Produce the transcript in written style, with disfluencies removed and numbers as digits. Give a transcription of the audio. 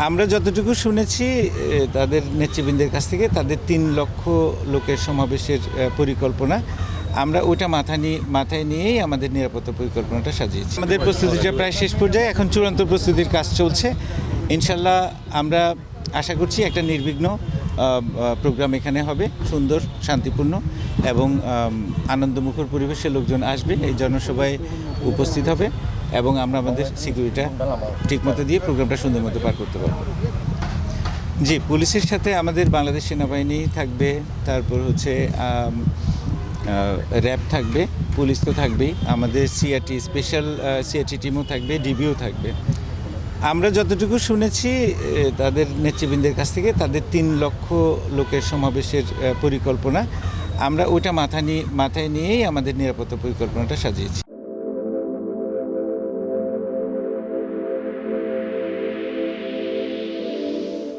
আমরা যতটুকু শুনেছি তাদের নেতৃবৃন্দের কাছ থেকে তাদের ৩ লক্ষ লোকের সমাবেশের পরিকল্পনা আমরা ওইটা মাথায় নিয়েই আমাদের নিরাপত্তা পরিকল্পনাটা সাজিয়েছি। আমাদের প্রস্তুতিটা প্রায় শেষ পর্যায়ে, এখন চূড়ান্ত প্রস্তুতির কাজ চলছে। ইনশাল্লাহ আমরা আশা করছি একটা নির্বিঘ্ন প্রোগ্রাম এখানে হবে, সুন্দর, শান্তিপূর্ণ এবং আনন্দমুখর পরিবেশে লোকজন আসবে, এই জনসভায় উপস্থিত হবে এবং আমরা আমাদের সিকিউরিটিটা ঠিকমতো দিয়ে প্রোগ্রামটা সুন্দর মতো পার করতে পারবো। জি, পুলিশের সাথে আমাদের বাংলাদেশ সেনাবাহিনী থাকবে, তারপর হচ্ছে র্যাব থাকবে, পুলিশ তো থাকবেই, আমাদের সিআরটি স্পেশাল সিআরটি টিমও থাকবে, ডিবিও থাকবে। আমরা যতটুকু শুনেছি তাদের নেতৃবৃন্দের কাছ থেকে তাদের ৩ লক্ষ লোকের সমাবেশের পরিকল্পনা আমরা ওইটা মাথায় নিয়েই আমাদের নিরাপত্তা পরিকল্পনাটা সাজিয়েছি।